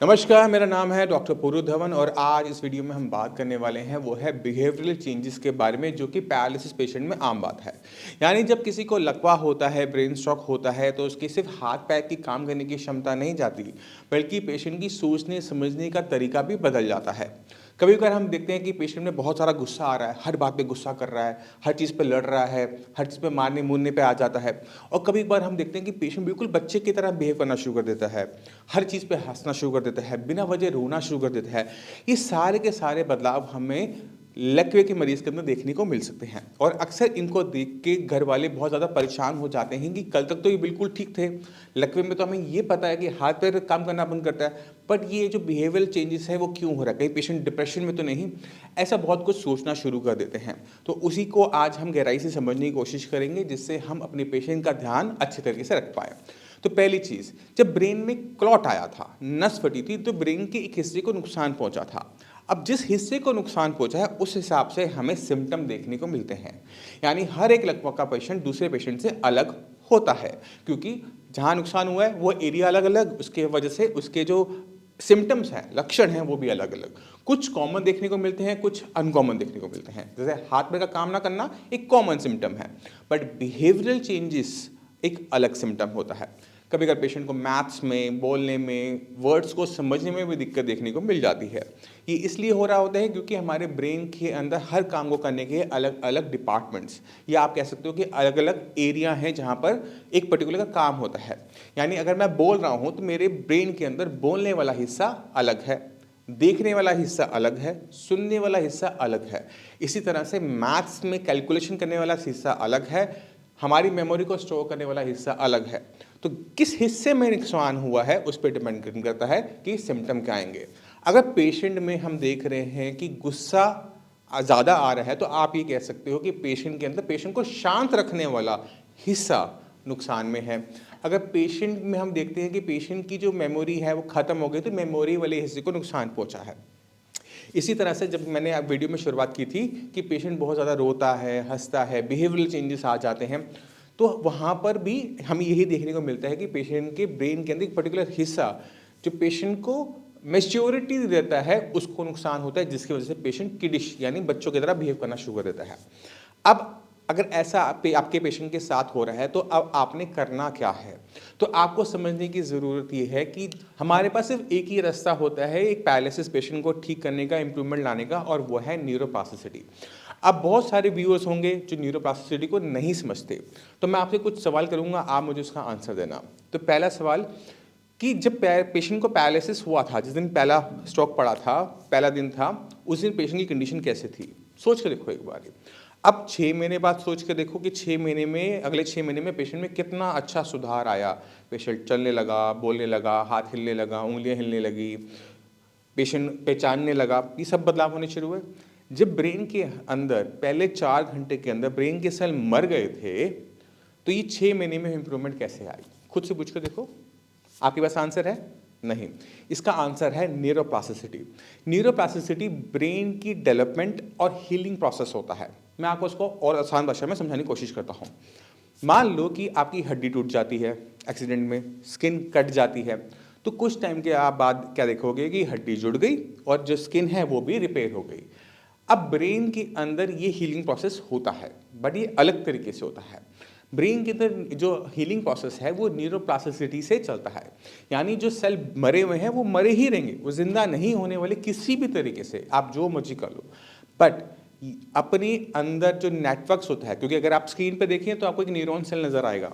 नमस्कार, मेरा नाम है डॉक्टर पूरू धवन और आज इस वीडियो में हम बात करने वाले हैं वो है बिहेवियरल चेंजेस के बारे में, जो कि पैरालिसिस पेशेंट में आम बात है। यानी जब किसी को लकवा होता है, ब्रेन स्ट्रोक होता है, तो उसकी सिर्फ हाथ पैर की काम करने की क्षमता नहीं जाती, बल्कि पेशेंट की सोचने समझने का तरीका भी बदल जाता है। कभी कभार हम देखते हैं कि पेशेंट में बहुत सारा गुस्सा आ रहा है, हर बात पे गुस्सा कर रहा है, हर चीज़ पे लड़ रहा है, हर चीज़ पे मारने मुन्ने पे आ जाता है। और कभी कभार हम देखते हैं कि पेशेंट बिल्कुल बच्चे की तरह बिहेव करना शुरू कर देता है, हर चीज़ पे हंसना शुरू कर देता है, बिना वजह रोना शुरू कर देता है। ये सारे के सारे बदलाव हमें लकवे के मरीज के अंदर देखने को मिल सकते हैं और अक्सर इनको देख के घर वाले बहुत ज़्यादा परेशान हो जाते हैं कि कल तक तो ये बिल्कुल ठीक थे, लकवे में तो हमें ये पता है कि हाथ पैर काम करना बंद करता है, बट ये जो बिहेवियरल चेंजेस है वो क्यों हो रहा है, कहीं पेशेंट डिप्रेशन में तो नहीं, ऐसा बहुत कुछ सोचना शुरू कर देते हैं। तो उसी को आज हम गहराई से समझने की कोशिश करेंगे, जिससे हम अपने पेशेंट का ध्यान अच्छे तरीके से रख पाए। तो पहली चीज़, जब ब्रेन में क्लॉट आया था, नस फटी थी, तो ब्रेन के एक हिस्से को नुकसान पहुंचा था। अब जिस हिस्से को नुकसान पहुंचा है उस हिसाब से हमें सिम्टम देखने को मिलते हैं। यानी हर एक लकवा का पेशेंट दूसरे पेशेंट से अलग होता है, क्योंकि जहाँ नुकसान हुआ है वो एरिया अलग अलग, उसके वजह से उसके जो सिम्टम्स हैं, लक्षण हैं, वो भी अलग अलग। कुछ कॉमन देखने को मिलते हैं, कुछ अनकॉमन देखने को मिलते हैं। जैसे हाथ पैर का काम ना करना एक कॉमन सिम्टम है, बट बिहेवियरल चेंजेस एक अलग सिम्टम होता है। कभी कभी पेशेंट को मैथ्स में, बोलने में, वर्ड्स को समझने में भी दिक्कत देखने को मिल जाती है। ये इसलिए हो रहा होता है क्योंकि हमारे ब्रेन के अंदर हर काम को करने के अलग अलग डिपार्टमेंट्स, या आप कह सकते हो कि अलग अलग एरिया हैं जहाँ पर एक पर्टिकुलर का काम होता है। यानी अगर मैं बोल रहा हूँ तो मेरे ब्रेन के अंदर बोलने वाला हिस्सा अलग है, देखने वाला हिस्सा अलग है, सुनने वाला हिस्सा अलग है। इसी तरह से मैथ्स में कैलकुलेशन करने वाला हिस्सा अलग है, हमारी मेमोरी को स्टोर करने वाला हिस्सा अलग है। तो किस हिस्से में नुकसान हुआ है उस पर डिपेंड करता है कि सिम्टम क्या आएंगे। अगर पेशेंट में हम देख रहे हैं कि गुस्सा ज़्यादा आ रहा है, तो आप ये कह सकते हो कि पेशेंट के अंदर पेशेंट को शांत रखने वाला हिस्सा नुकसान में है। अगर पेशेंट में हम देखते हैं कि पेशेंट की जो मेमोरी है वो ख़त्म हो गई, तो मेमोरी वाले हिस्से को नुकसान पहुंचा है। इसी तरह से जब मैंने अब वीडियो में शुरुआत की थी कि पेशेंट बहुत ज़्यादा रोता है, हंसता है, बिहेवियरल चेंजेस आ जाते हैं, तो वहाँ पर भी हमें यही देखने को मिलता है कि पेशेंट के ब्रेन के अंदर एक पर्टिकुलर हिस्सा जो पेशेंट को मैच्योरिटी देता है उसको नुकसान होता है, जिसकी वजह से पेशेंट किडिश यानी बच्चों की तरह बिहेव करना शुरू कर देता है। अब अगर ऐसा आपके पेशेंट के साथ हो रहा है तो अब आपने करना क्या है। तो आपको समझने की ज़रूरत ये है कि हमारे पास सिर्फ एक ही रास्ता होता है एक पैरालिसिस पेशेंट को ठीक करने का, इंप्रूवमेंट लाने का, और वो है न्यूरोप्लास्टिसिटी। अब बहुत सारे व्यूअर्स होंगे जो न्यूरोप्लास्टिसिटी को नहीं समझते, तो मैं आपसे कुछ सवाल करूंगा, आप मुझे उसका आंसर देना। तो पहला सवाल कि जब पेशेंट को पैरालिसिस हुआ था, जिस दिन पहला स्ट्रोक पड़ा था, पहला दिन था, उस दिन पेशेंट की कंडीशन कैसे थी, सोच के देखो एक बार। अब 6 महीने बाद सोच के देखो कि 6 महीने में, अगले 6 महीने में पेशेंट में कितना अच्छा सुधार आया। पेशेंट चलने लगा, बोलने लगा, हाथ हिलने लगा, उंगलियां हिलने लगी, पेशेंट पहचानने लगा, ये सब बदलाव होने शुरू हुए। जब ब्रेन के अंदर पहले 4 घंटे के अंदर ब्रेन के सेल मर गए थे, तो ये 6 महीने में इंप्रूवमेंट कैसे आई, खुद से पूछ कर देखो। आपके पास आंसर है? नहीं। इसका आंसर है न्यूरोप्लास्टिसिटी। न्यूरोप्लास्टिसिटी ब्रेन की डेवलपमेंट और हीलिंग प्रोसेस होता है। मैं आपको उसको और आसान भाषा में समझाने की कोशिश करता हूँ। मान लो कि आपकी हड्डी टूट जाती है एक्सीडेंट में, स्किन कट जाती है, तो कुछ टाइम के आप बाद क्या देखोगे कि हड्डी जुड़ गई और जो स्किन है वो भी रिपेयर हो गई। अब ब्रेन के अंदर ये हीलिंग प्रोसेस होता है, बट ये अलग तरीके से होता है। ब्रेन के अंदर जो हीलिंग प्रोसेस है वो न्यूरोप्लास्टिसिटी से चलता है। यानी जो सेल मरे हुए हैं वो मरे ही रहेंगे, वो जिंदा नहीं होने वाले किसी भी तरीके से, आप जो मर्जी कर लो। बट अपने अंदर जो नेटवर्क्स होता है, क्योंकि अगर आप स्क्रीन पे देखें तो आपको एक न्यूरॉन सेल नजर आएगा।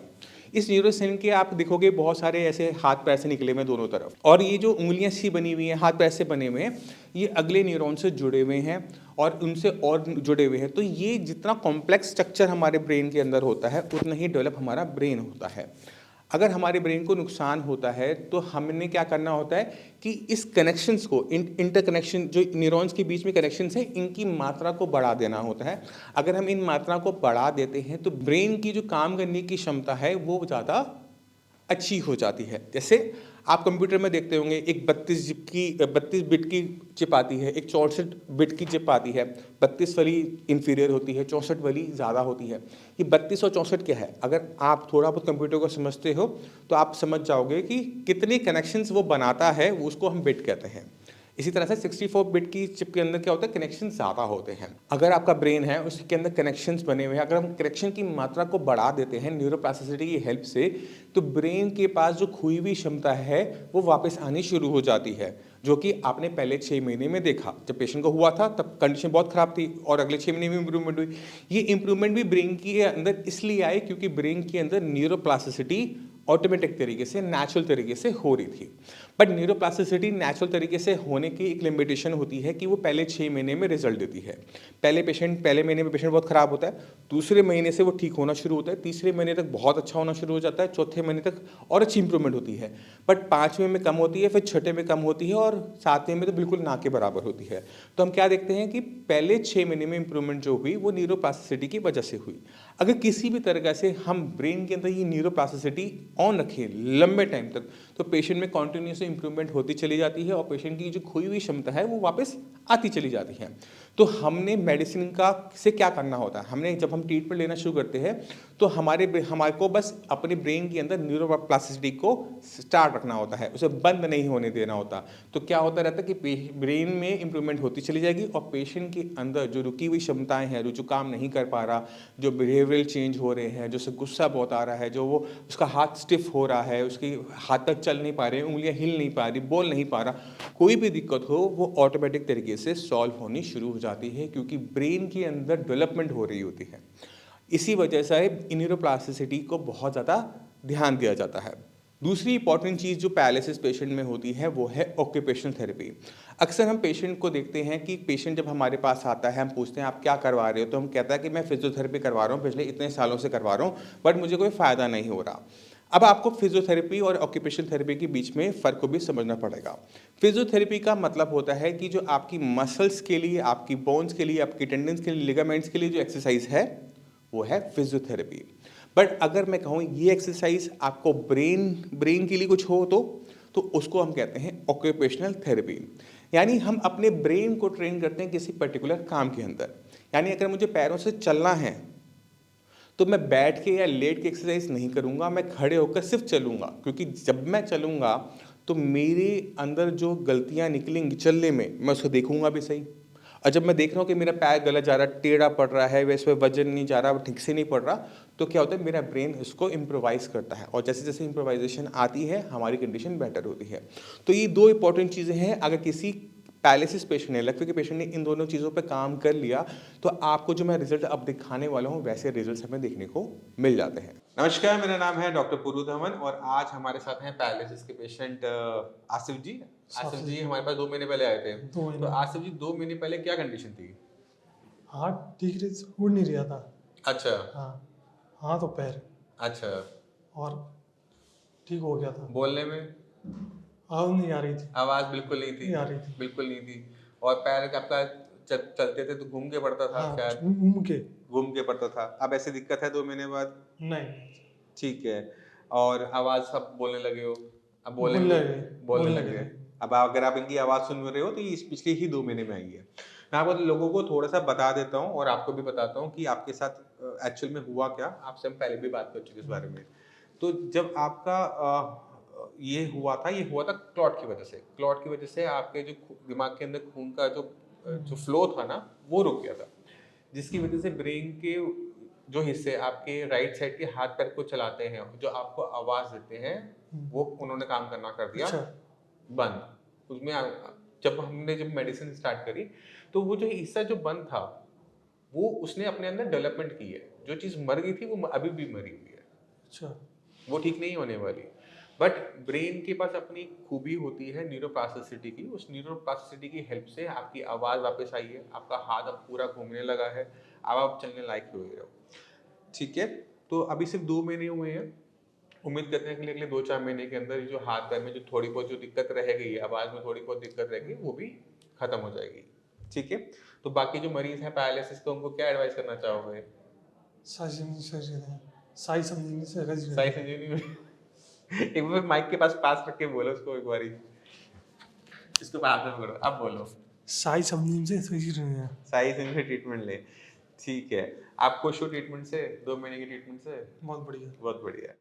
इस न्यूरॉन सेल के आप देखोगे बहुत सारे ऐसे हाथ पैर से निकले हुए दोनों तरफ, और ये जो उंगलियां सी बनी हुई हैं, हाथ पैर से बने हुए हैं, ये अगले न्यूरॉन से जुड़े हुए हैं और उनसे और जुड़े हुए हैं। तो ये जितना कॉम्प्लेक्स स्ट्रक्चर हमारे ब्रेन के अंदर होता है उतना ही डेवलप हमारा ब्रेन होता है। अगर हमारे ब्रेन को नुकसान होता है तो हमने क्या करना होता है कि इस कनेक्शंस को, इंटरकनेक्शन जो न्यूरॉन्स के बीच में कनेक्शंस हैं, इनकी मात्रा को बढ़ा देना होता है। अगर हम इन मात्रा को बढ़ा देते हैं तो ब्रेन की जो काम करने की क्षमता है वो ज़्यादा अच्छी हो जाती है। जैसे आप कंप्यूटर में देखते होंगे एक 32 बिट की चिप आती है, एक 64 बिट की चिप आती है। 32 वाली इंफीरियर होती है, 64 वाली ज़्यादा होती है। ये 32 और 64 क्या है? अगर आप थोड़ा बहुत कंप्यूटर को समझते हो तो आप समझ जाओगे कि कितने कनेक्शंस वो बनाता है, वो उसको हम बिट कहते हैं। इसी तरह से 64 बिट की चिप के अंदर क्या होता है, कनेक्शन ज़्यादा होते हैं। अगर आपका ब्रेन है उसके अंदर कनेक्शंस बने हुए हैं, अगर हम कनेक्शन की मात्रा को बढ़ा देते हैं न्यूरोप्लास्टिसिटी की हेल्प से, तो ब्रेन के पास जो खोई हुई क्षमता है वो वापस आनी शुरू हो जाती है, जो कि आपने पहले 6 महीने में देखा। जब पेशेंट को हुआ था तब कंडीशन बहुत ख़राब थी और अगले 6 महीने में इंप्रूवमेंट हुई। ये इंप्रूवमेंट भी ब्रेन के अंदर इसलिए आए क्योंकि ब्रेन के अंदर न्यूरोप्लास्टिसिटी ऑटोमेटिक तरीके से, नेचुरल तरीके से हो रही थी। बट न्यूरोप्लास्टिसिटी नेचुरल तरीके से होने की एक लिमिटेशन होती है कि वो पहले 6 महीने में रिजल्ट देती है। पहले महीने में पेशेंट बहुत ख़राब होता है, दूसरे महीने से वो ठीक होना शुरू होता है, तीसरे महीने तक बहुत अच्छा होना शुरू हो जाता है, चौथे महीने तक और अच्छी इंप्रूवमेंट होती है। बट 5वें में कम होती है, फिर छठे में कम होती है और 7वें में तो बिल्कुल ना के बराबर होती है। तो हम क्या देखते हैं कि पहले 6 महीने में इंप्रूवमेंट जो हुई वो न्यूरोप्लास्टिसिटी की वजह से हुई। अगर किसी भी तरीके से हम ब्रेन के अंदर ये न्यूरोप्लास्टिसिटी ऑन रखें लंबे टाइम तक, तो पेशेंट में कॉन्टिन्यूस इंप्रूवमेंट होती चली जाती है और पेशेंट की जो खोई हुई क्षमता है वो वापस आती चली जाती है। तो हमने मेडिसिन का से क्या करना होता है, हमने जब हम ट्रीटमेंट लेना शुरू करते हैं तो हमारे को बस अपने ब्रेन के अंदर न्यूरोप्लास्टिसिटी को स्टार्ट रखना होता है, उसे बंद नहीं होने देना होता। तो क्या होता रहता है कि ब्रेन में इंप्रूवमेंट होती चली जाएगी और पेशेंट के अंदर जो रुकी हुई क्षमताएं हैं, जो काम नहीं कर पा रहा, जो बिहेवियरल चेंज हो रहे हैं, जो उसे गुस्सा बहुत आ रहा है, जो वो उसका हाथ स्टिफ हो रहा है, उसकी हाथ तक चल नहीं पा रहे, उंगलियां हिल नहीं पा रही, बोल नहीं पा रहा, कोई भी दिक्कत हो वो ऑटोमेटिक तरीके से सॉल्व होनी शुरू हो जाती है क्योंकि ब्रेन के अंदर डेवलपमेंट हो रही होती है। इसी वजह से न्यूरोप्लास्टिसिटी को बहुत ज़्यादा ध्यान दिया जाता है। दूसरी इंपॉर्टेंट चीज़ जो पैरालिसिस पेशेंट में होती है वो है ऑक्यूपेशनल थेरेपी। अक्सर हम पेशेंट को देखते हैं कि पेशेंट जब हमारे पास आता है, हम पूछते हैं आप क्या करवा रहे हो, तो हम कहता है कि मैं फिजियोथेरेपी करवा रहा हूँ, पिछले इतने सालों से करवा रहा हूँ, बट मुझे कोई फ़ायदा नहीं हो रहा। अब आपको फिजियोथेरेपी और ऑक्यूपेशनल थेरेपी के बीच में फ़र्क को भी समझना पड़ेगा। फिजियोथेरेपी का मतलब होता है कि जो आपकी मसल्स के लिए, आपकी बोन्स के लिए, आपकी टेंडन्स के लिए, लिगामेंट्स के लिए जो एक्सरसाइज है वो है फिजियोथेरेपी। बट अगर मैं कहूँ ये एक्सरसाइज आपको ब्रेन के लिए कुछ हो तो उसको हम कहते हैं ऑक्यूपेशनल थेरेपी। यानी हम अपने ब्रेन को ट्रेन करते हैं किसी पर्टिकुलर काम के अंदर। यानी अगर मुझे पैरों से चलना है तो मैं बैठ के या लेट के एक्सरसाइज नहीं करूँगा, मैं खड़े होकर सिर्फ चलूँगा, क्योंकि जब मैं चलूँगा तो मेरे अंदर जो गलतियाँ निकलेंगी चलने में, मैं उसको देखूँगा भी सही। और जब मैं देख रहा हूँ कि मेरा पैर गलत जा रहा है, टेढ़ा पड़ रहा है, वैसे वजन नहीं जा रहा, ठीक से नहीं पड़ रहा, तो क्या होता है मेरा ब्रेन इसको इम्प्रोवाइज़ करता है और जैसे जैसे इम्प्रोवाइजेशन आती है हमारी कंडीशन बेटर होती है। तो ये दो इंपॉर्टेंट चीज़ें हैं। अगर किसी पैरालिसिस पेशेंट ने, लकवे के पेशेंट ने इन दोनों चीज़ों पे काम कर लिया तो आपको जो मैं रिजल्ट अब दिखाने वाला हूँ वैसे रिजल्ट्स हमें देखने को मिल जाते हैं। नमस्कार, मेरा नाम है डॉक्टर पुरु धवन और आज हमारे साथ हैं पैरालिसिस के पेशेंट आसिफ जी। आसिफ जी हमारे पास 2 महीने पहले आए थे। तो आसिफ जी 2 महीने पहले क्या कंडीशन थी? हाथ ठीक से उड़ नहीं रहा था। अच्छा। हाँ, हाथ और पैर। अच्छा। और ठीक हो गया था। बोलने में आवाज नहीं आ रही थी। आवाज बिल्कुल नहीं थी। नहीं आ रही थी। बिल्कुल नहीं थी। और पैर आपका चलते थे तो घूम के पड़ता था हाँ, शायद? घूम के पड़ता था। अब ऐसी दिक्कत है 2 महीने बाद? नहीं। ठीक है। और आवाज अब बोलने लगे हो? अब बोलने लगे। अब अगर आप इनकी आवाज सुन रहे हो तो ये पिछले ही 2 महीने में आई है। मैं आपको लोगों को थोड़ा सा बता देता हूँ और आपको भी बताता हूँ कि आपके साथ एक्चुअल में हुआ क्या। आपसे हम पहले भी बात कर चुके इस बारे में। तो जब आपका ये हुआ था क्लॉट की वजह से। क्लॉट की वजह से आपके जो दिमाग के अंदर खून का जो फ्लो था ना वो रुक गया था, जिसकी वजह से ब्रेन के जो हिस्से आपके राइट साइड के हाथ पैर को चलाते हैं, जो आपको आवाज देते हैं, वो उन्होंने काम करना कर दिया बंद। उसमें जब मेडिसिन स्टार्ट करी तो वो जो हिस्सा जो बंद था वो उसने अपने अंदर डेवलपमेंट की है। जो चीज़ मर गई थी वो अभी भी मरी हुई है। अच्छा। वो ठीक नहीं होने वाली। बट ब्रेन के पास अपनी खूबी होती है न्यूरोप्लास्टिसिटी की। उस न्यूरोप्लास्टिसिटी की हेल्प से आपकी आवाज़ वापस आई है, आपका हाथ अब पूरा घूमने लगा है, अब आप चलने लायक हो गए हो। ठीक है, तो अभी सिर्फ 2 महीने हुए हैं। उम्मीद करते हैं कि अगले 2-4 महीने के अंदर जो हाथ पैर में जो थोड़ी बहुत जो दिक्कत रह गई है, आवाज़ में थोड़ी बहुत दिक्कत रह गई, वो भी खत्म हो जाएगी। ठीक है, तो बाकी जो मरीज हैं पैरालिसिस के, उनको क्या एडवाइस करना चाहोगे? साई संजीवनी एक बार माइक के पास रख के बोलो उसको एक बारी। इसको हाथ में पकड़ो, अब बोलो। साई समूह से सही रहे हैं। सही से ट्रीटमेंट ले। ठीक है, आप खुश हो ट्रीटमेंट से? 2 महीने की ट्रीटमेंट से? बहुत बढ़िया। बहुत बढ़िया।